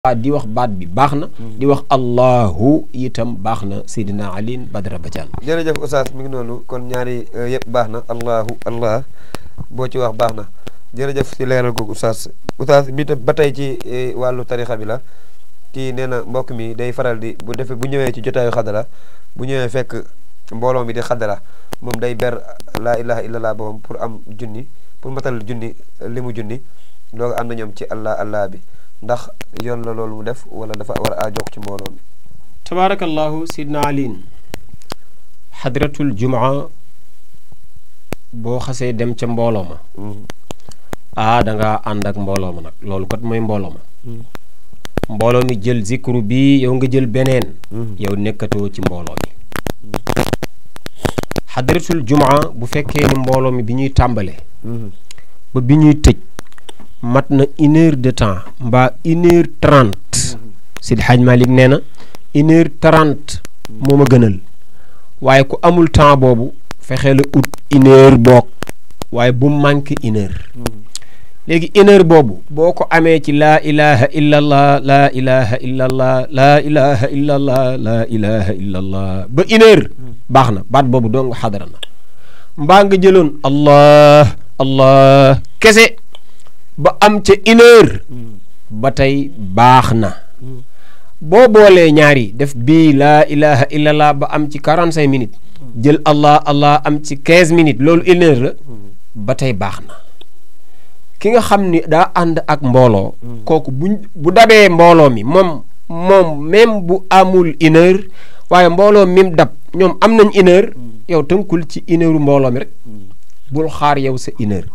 di wax baat bi baax na di wax allahu itam baax na Seydina Alioune Badara Badiane jërëjëf Oustaz mi ngi noonu kon ñaari yëpp baax na allahu allah boo ci wax baax na jërëjëf ci leeral googu Oustaz bi tam ba tey ci wàllu tarixa bi la kii nee na mbokk mi day faral di bu ñëwee ci jotaayu xadara bu ñëwee fekk mbooloo mi di xadara moom day ber laa ilaha illallah boppam pour am junni pour matal junni li mu junni loolu am na ñoom ci allah bi ndax yoon la loolu mu def wala dafa war a jokk ci mbooloo mi tabaarakallahu sidna Alioune xadratul jumaa boo xasee dem ca mbooloo ma dangaa ànd ak mbooloo ma nag loolu kat mooy mbooloo ma mbooloo mi jël zikru bi yow nga jël beneen yow nekkatoo ci mbooloo mi xadratul jumaa bu fekkee ni mbooloo mi bi ñuy tàmbale ba bi ñuy tëj mat na 1 heure de temps mbaa 1h30 Sidi Hadj Malick nee na 1h30 moo ma gënal waaye ku amul temps boobu fexee la ut 1 heure boog waaye bu manqué 1 heure léegi 1 heure boobu boo ko amee ci laa ilaha illallah laa ilaha illallah laa ilaha illallah laa ilaha illallah ba 1 heure baax na baat boobu doo nga xadara na mbaa nga jëloon allah allah kese ba am ca 1 heure ba tey baax na boo boolee ñaari def bii laa ilaha illallah ba am ci 45 minutes jël allah allah am ci 15 minutes loolu 1 heure la ba tey baax na ki nga xam ni daa ànd ak mbooloo kooku bu dabee mbooloo mi moom même bu amul 1 heure waaye mbooloo mim dab ñoom am nañ 1 heure yow tënkul ci 1 heure mbooloo mi rek bul xaar yow sa 1 heure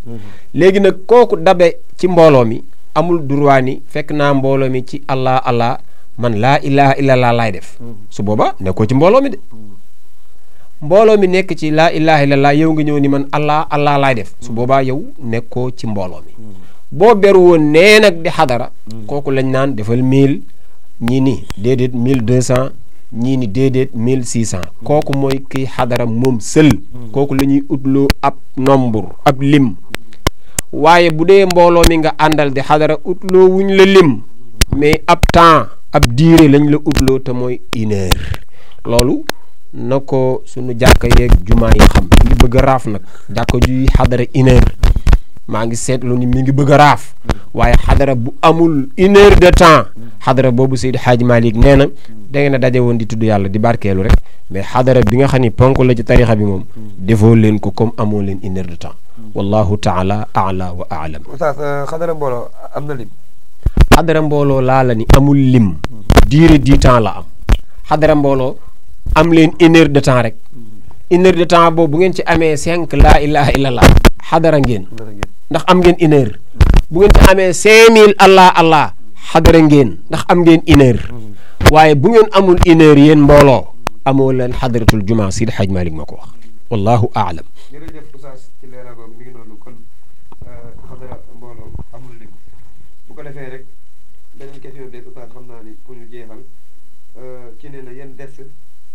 léegi nag kooku dabe ci mbooloo mi amul droit ni fekk naa mbooloo mi ci allah allah man laa ilaha illallah laay def su booba nekkoo ci mbooloo mi de mbooloo mi nekk ci laa ilaha illallah yow nga ñëw ni man allah allah laay def su boobaa yow nekkoo ci mbooloo mi boo beru woon nee nag di xadara kooku lañ naan defal 1000 ñii ni déedéet 1200 ñii ni déedéet 1600 kooku mooy kiy xadara moom sël kooku la ñuy utloo ab nombre ab lim waaye bu dee mbooloo mi nga àndal di xadara utloo wuñ la lim mais ab temps ab diire lañ la utloo te mooy 1 heure loolu na ko suñu jàkka yeeg jumaa yi xam mi ngi bëgg a raaf nag jàkka juy xadara 1 heure maa ngi seetlu ni mi ngi bëgg a raaf waaye xadara bu amul 1 heure de temps xadara boobu Seydi Hadji Malick nee na da ngeen a daje woon di tudd yàlla di barkeelu rek mais xadara bi nga xam ni ponk la ci tarixa bi moom defoo leen ko comme amoo leen 1 heure de temps wallahu taala ala wa alam Oustaz xadara mbooloo am na lim xadara mbooloo laa la ni amul lim diire 10 temps la am xadara mbooloo am leen 1 heure de temps rek 1 heure de temps boobu bu ngeen ci amee 5 laa ilaha illallah xadara ngeen ndax am ngeen 1 heure bu ngeen ci amee 5000 allah allah xadara ngeen ndax am ngeen 1 heure waaye bu ngeen amul 1 heure yéen mbooloo amoo leen xadaratul jumaa Sidi Hadj Malick ma ko wax wallahu aalam jërëjëf Oustaz ci leeral boobu mi ngi noonu kon xadara mbooloo amul lim bu ko defee rek beneen question de Oustaz xam naa ni pour ñu jeexal ci nee na yan des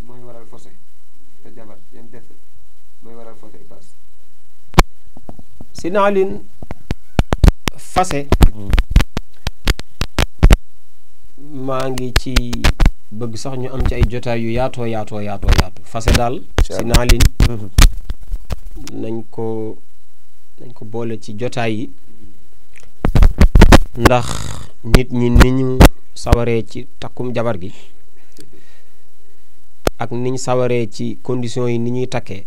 mooy waral fose te jabar yan des mooy waral fose Oustaz Sidna Alioune fase maa ngi ci bëgg sax ñu am ci ay jotaay yu yaatoo fase daal Sidna Alioune nañ ko boole ci jotaay yi ndax nit ñi ni ñu sawaree ci takkum jabar gi ak niñ sawaree ci conditions yi ni ñuy takkee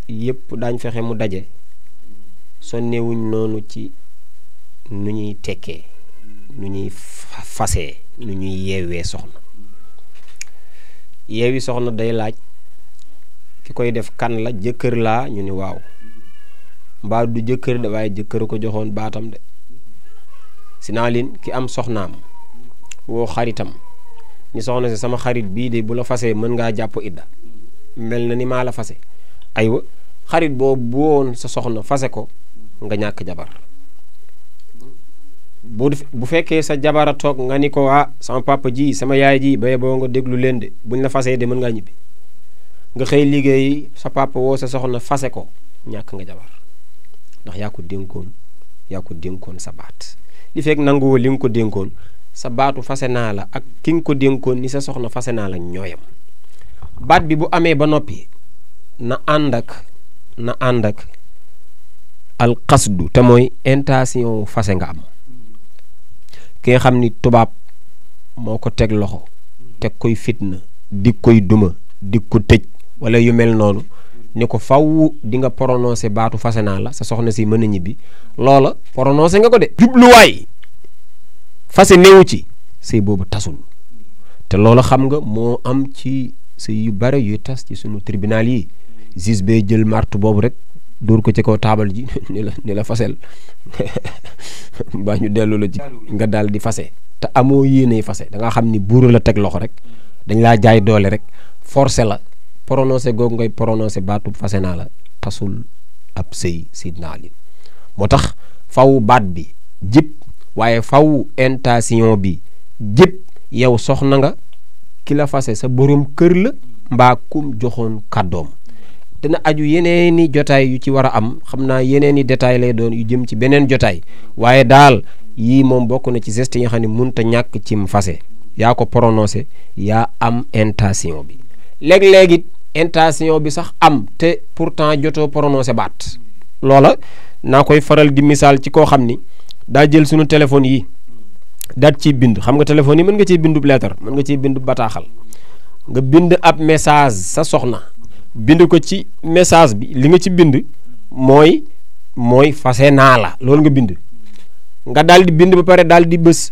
yépp daañ fexe mu daje sonnewuñ noonu ci nu ñuy tekkee nu ñuy fasee nu ñuy yeewee soxna yeewi soxna day laaj ki koy def kan la jëkkër laa ñu ni waaw mbaa du jëkkër de waaye jëkkër ko joxoon baatam de Sidna Alioune ki am soxnaam woo xaritam ni soxna si sama xarit bii de bu la fasee mën ngaa jàpp idda mel na ni maa la fase aywa xarit boobu bu woon sa soxna fase ko nga ñàkk jabar bu fekkee sa jabara toog nga ni ko sama papa ji sama yaay ji baye boo nga déglu leen de buñ la fasee de mën ngaa ñibbi nga xëy liggéey sa papa woo sa soxna fase ko ñàkk nga jabar ndax yaa ko dénkoon sa baat li fekk nanguwoo li nga ko dénkoon sa baatu fase naa la ak ki nga ko dénkoon ni sa soxna fase naa la ñooyam baat bi bu amee ba noppi na ànd ak alxasdu te mooy intention fase nga am ki nga xam ni tubaab moo ko teg loxo teg koy fitna dig koy duma dig ko tëj wala yu mel noonu ni ko faw di nga prononcé baatu fase naa la sa soxna si mën a ñibbi loola prononcé nga ko de jubluwaay fase néewu ci sëy boobu tasul te loola xam nga moo am ci sëy yu bare yuy tas ci sunu tribunal yi juge bee jël martu boobu rek dóor ko ci kaw taabal ji ni la fasel mbaa ñu dellu la ci nga daal di fase te amoo yéeney fase da nga xam ni buur la teg loxo rek dañ laa jaay doole rek forcé la prononcé googu ngay prononcé baatu fase naa la tasul ab sëy sidna Ali moo tax faw baat bi jëpp waaye faw intention bi jëpp yow soxna nga ki la fase sa borom kër la mbaa kum joxoon kàddoom dina aju yeneeni jotaay yu ci war a am xam naa yeneeni détail lay doon yu jëm ci beneen jotaay waaye daal yii moom bokk na ci geste yi nga xam ne mënut a ñàkk cim fase yaa ko prononcé yaa am intention bi léeg-léeg it intention bi sax am te pourtant jotoo prononcé baat loola naa koy faral di misaal ci koo xam ni daa jël sunu téléphone yi daat ciy bind xam nga téléphone yi mën nga ciy bindub lettre mën nga ciy bindu bataaxal nga bind ab message sa soxna bind ko ci message bi li nga ci bind mooy fase naa la loolu nga bind nga daal di bind ba pare daal di bës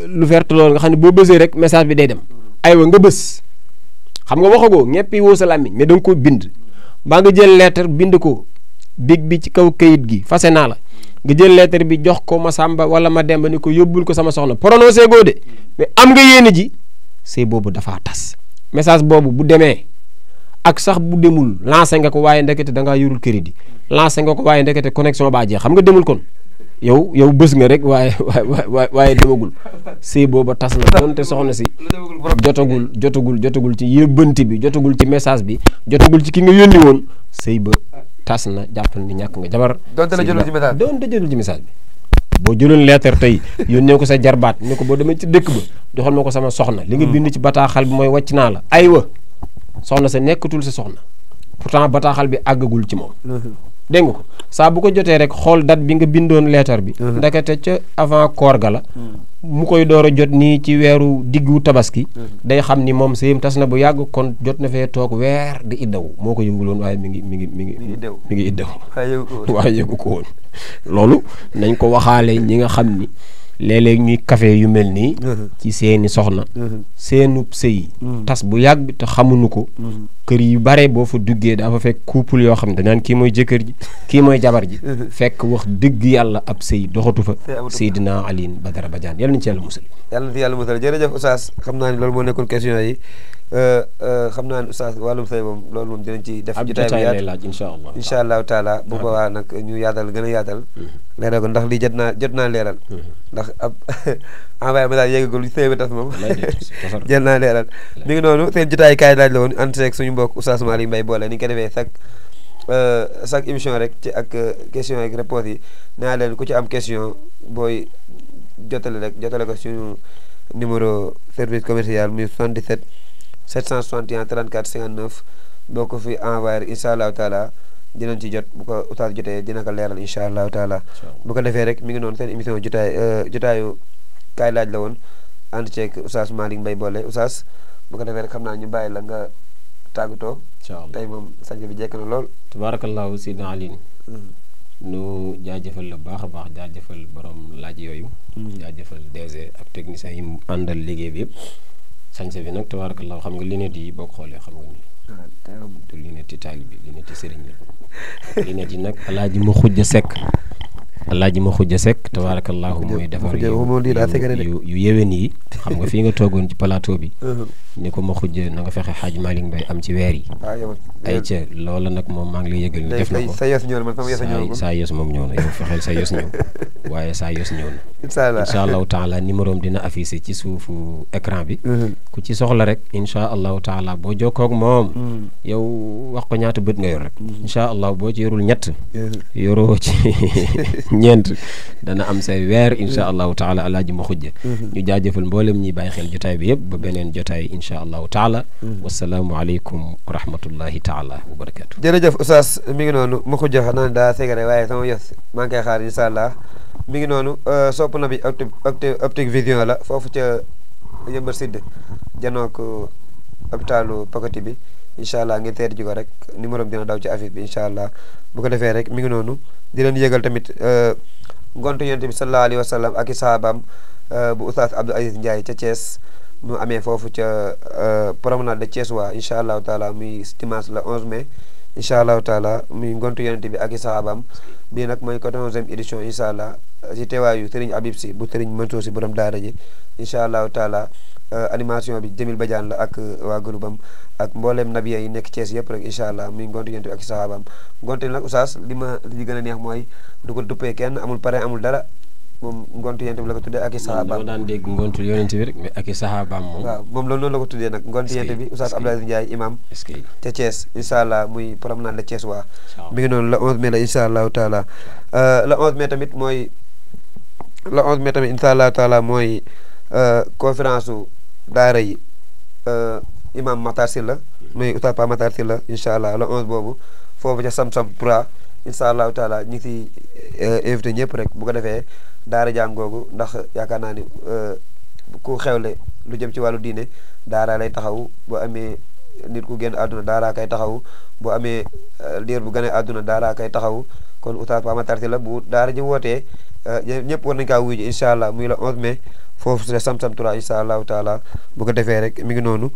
lu vert loolu nga xam ne boo bësee rek message bi day dem aywa nga bës xam nga waxagoo ñeppi woo sa làmmiñ mais da nga ko bind mbaa nga jël lettre bind ko big bi ci kaw kayit gi fase naa la nga jël lettre bi jox ko ma Samba wala ma Demba ni ko yóbbul ko sama soxna prononcé goo de mais am nga yéene ji sëy boobu dafa tas message boobu bu demee ak sax bu demul lancé nga ko waaye ndekete da ngaa yorul crédit lancé nga ko waaye ndekete connexion baa jeex xam nga demul kon yow bës nga rek waaye demagul sëy booba tas na donte soxna si jotagul ci yëbbanti bi jotagul ci message bi jotagul ci ki nga yónni woon sëy ba tas na jàppal ni ñàkk nga jabar donte la jëlul ci message bi boo jëloon lettre tey yónnee ko sa jarbaat ni ko boo demee ci dëkk ba joxal ma ko sama soxna li nga bind ci bataaxal bi mooy wàcc naa la aywa soxna sa nekkatul sa soxna pourtant bataaxal bi àggagul ci moom dégg nga ko saa bu ko jotee rek xool date bi nga bindoon lettre bi ndekete ca avant koor ga la mu koy door a jot nii ci weeru diggu tabaski day xam ni moom sëyam tas na bu yàgg kon jot na fee toog weer di iddaw moo ko yënguloon waaye mi ngi iddaw waaye yëgu ko woon loolu nañ ko waxaale ñi nga xam ni léeg-léeg ñuy café yu mel nii ci seeni soxna seenub sëy tas bu yàgg te xamuñu ko kër yu bare boo fa duggee daa fa fekk couple yoo xam ne danaan kii mooy jëkkër ji kii mooy jabar ji fekk wax dëgg yàlla ab sëy doxatu fa Seydina Alioune Badara Badiane yàlla na ci yàlla musal jërëjëf Oustaz xam naa ni loolu moo nekkoon question yi xam naa ne Oustaz wàllum sëy moom loolu moom dinañ ci def jotaay bi laaj incha allahu taala bu boobaa nag ñu yaatal gën a yaatal leeral ko ndax lii jot naa leeral ndax ab envoyé message yéegagul sëy bi tas moom jël naa leeral mi ngi noonu seen jotaay kaay laaj la woon ànd seeg suñu mbokk Oustaz Malick Mbaye boole ni ñu ko defee chaque émission rek ci ak question ak réponse yi naa leen ku ci am question booy jotale ko suñu numéro service commercial muy 77 761 34 59 boo ko fi envoyé rek incha allahu taala dinañ ci jot bu ko Oustaz jotee dina ko leeral incha allahu taala bu ko defee rek mi ngi noonu seen émission jotaayu kaay laaj la woon ànd ceeg Oustaz Malick Mbaye boole Oustaz bu ko defee rek xam naa ñu bàyyi la nga tàggatoo tey moom sañ bi jekk na lool tabarakallahu Seydina Alioune nu jaajëfal la baax a baax jaajëfal borom laaj yooyu jaajëfal DG ak techniciens yi mu àndal liggéey bi yëpp sañse bi nag tabarakallahu xam nga lunette yi boo ko xoolee xam nga ni du lunette yi taali bi lunette yi sëriñ la lunette yi nag alaaji ma xujja sekk tabarakallahu muy defar yu yéwén yi xam nga fii nga toogoon ci plateau bi ni ko ma xujja na nga fexe xaaj Malick Mbaye am ci weer yi ay ca loola nag moom maa ngi lay yëgal ni def na ko saa yos moom ñëw na yow fexeel sa yos ñëw waaye saa yos ñëw na incha allahu taala numéro dina affiché ci suufu écran bi ku ci soxla rek incha allahu taala boo jokkoog moom yow wax ko ñaata bët nga yor rek incha allah boo ci yorul ñett yoroo ci ñeent dana am say weer insha allahu taala alaaji ma xujja ñu jaajëfal mboolem ñi bàyyi xel jotaay bi yëpp ba beneen jotaay insha allahu taala wasalaamu aleykum wa rahmatullahi taala wa barakatu jërëjëf oustaz mi ngi noonu ma xujja xanaa daa segare waaye sama yos maa ngi koy xaar insha allah mi ngi noonu sopp na bi Optique Vision la foofu ca Yëmbal Sud janook hôpitalu Pakoti bi incha allah ngeen seeti ji ko rek numéro bi dina daw ci affiche bi incha allah bu ko defee rek mi ngi noonu di leen yëgal tamit ngontu yonent bi sallallahu alayhi wa sallam ak i sahabaam bu oustaz Abdou Aziz Ndiaye ca Thiès mu amee foofu ca promenade de Thiès waa incha allahu taala muy dimanche la 11 mai incha allahu taala muy ngontu yonent bi ak i sahabaam bii nag mooy 14e édition incha allah ci teewaayu Serigne Habib Sy bu Serigne Mansour Sy borom daara ji incha allahu taala animation bi Jamil Badiane la ak waa groupe am ak mbooleem nabiya yi nekk Thiès yëpp rek incha allah muy ngontu yonent bi ak sahabaam ngontu nag oustaz li gën a neex mooy du ko duppee kenn amul pare amul dara moom ngontu yonent bi la ko tuddee ak i sahabaam daan dégg ngontu yonent bi rek mais ak i sahabaam moom waaw moom loolu noonu la ko tuddee nag ngontu yonent bi oustaz Abdou Aziz Ndiaye imam te Thiès incha allah muy promenade de Thiès waa mi ngi noonu la 11 mai la incha allahu taala la 11 mai tamit mooy la 11 mai tamit incha allahu taala mooy conférence u daara yi imam Matar Sylla muy oustaz Pa Matar Sylla incha allah la 11 boobu foofu ca Sam-Sam Pra incha allahu taala ñu ngi si invité ñëpp rek bu ko defee daara jàngoogu ndax yaakaar naa ni ku xewle lu jëm ci wàllu diine daara lay taxaw boo amee nit ku génn àdduna daara kay taxaw boo amee liir bu gën a àdduna daara kay taxaw kon oustaz Pa Matar Sylla bu daara ji wootee ñëpp war nañu kaa wuyu ji incha allah muy la 11 mai foofu su Sam-Sam Pra incha allahu taala bu ko defee rek mi ngi noonu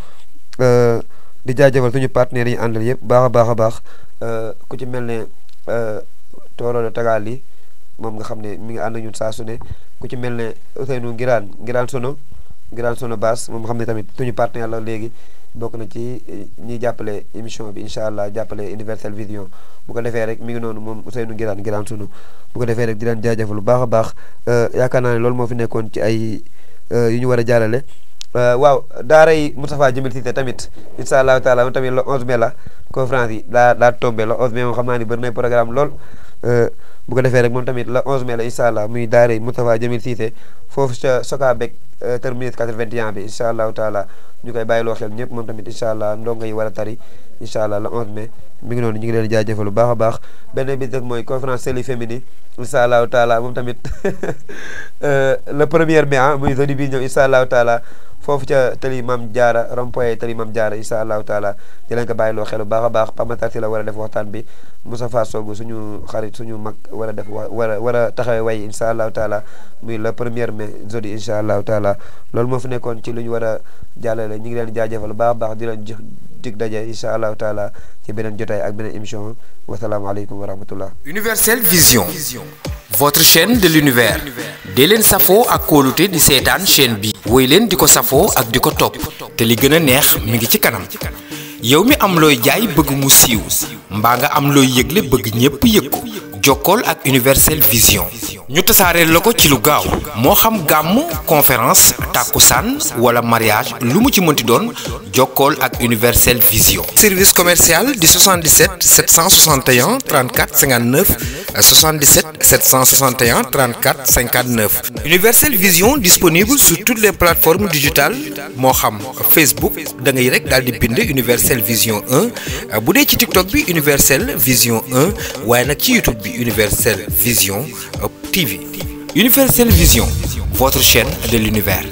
di jaajëfal suñu partenaires yi àndal yëpp baax a baax ku ci mel ne Tooro de Tagali moom nga xam ne mi ngi ànd ak ñun saa su ne ku ci mel ne Ousseynou Ngiraan Sono Bass moom nga xam ne tamit suñu partenaire la léegi bokk na ci ñiy jàppale émission bi incha allah jàppale Universel Vision bu ko defee rek mi ngi noonu moom Ousseynou Ngiraan Sono bu ko defee rek di leen jaajëfal lu baax a baax yaakaar naa ne loolu moo fi nekkoon ci ay yu ñu war a jaarale waaw daara yi Moustapha Jamil Cissé tamit incha allahu taala moom tamit le 11 mai la conférence yi daa tombé le 11 mai moom xam naa ni bëri na programme lool bu ko defee rek moom tamit le 11 mai la incha allah muy daara yi Moustapha Jamil Cissé foofu ca Sokabek terminus 81 bi incha allahu taala ñu koy bàyyiloo xel ñëpp moom tamit incha allah ndongo yi war a tari incha allah le 11 mai mi ngi noonu ñu ngi leen jaajëfal lu baax a baax benn bi rek mooy conférence Seli féminine incha allahu taala moom tamit le 1er mai muy jeudi bi ñëw incha allahu taala foofu ca tali Mam Diarra rond-point tali Mam Diarra incha allahu taala di leen ko bàyyiloo xel bu baax a baax Pa Matar Sylla war a def waxtaan bi Moustapha Sogu suñu xarit suñu mag war a def war a taxawee way incha allahu taala muy le 1er mai jeudi incha allahu taala loolu moo fi nekkoon ci lu ñu war a jàllale ñu ngi leen jaajëfal bu baax a baax di leen jox dig daje incha allahu taala ci beneen jotaay ak beneen émission wasalaamaaleykum wa rahmatullah. Universel Vision, votre chaîne de l'univers. dee leen safoo ak kóolute di seetaan chaîne bi. woy leen di ko safoo ak di ko topp te li gën a neex mi ngi ci kanam. yow mi am looy jaay bëgg mu siiw mbaa nga am looy yëgle bëgg ñépp yëg ko jokkool ak Universel Vision ñu tasaareel la ko ci lu gaaw moo xam gàmm conférence tàkkusaan wala mariage lu mu ci mënti doon jokkool ak Universel Vision. service commercial di 77 761 34 59 77 761 34 59. Universel Vision disponible sur toutes les plateformes digitales moo xam Facebook da ngay rek daal di bind Universel Vision 1 bu dee ci TikTok bi Universel Vision 1 waaye nag ci YouTube bi Universel Vision TV. Universel Vision, votre chaîne de l'univers.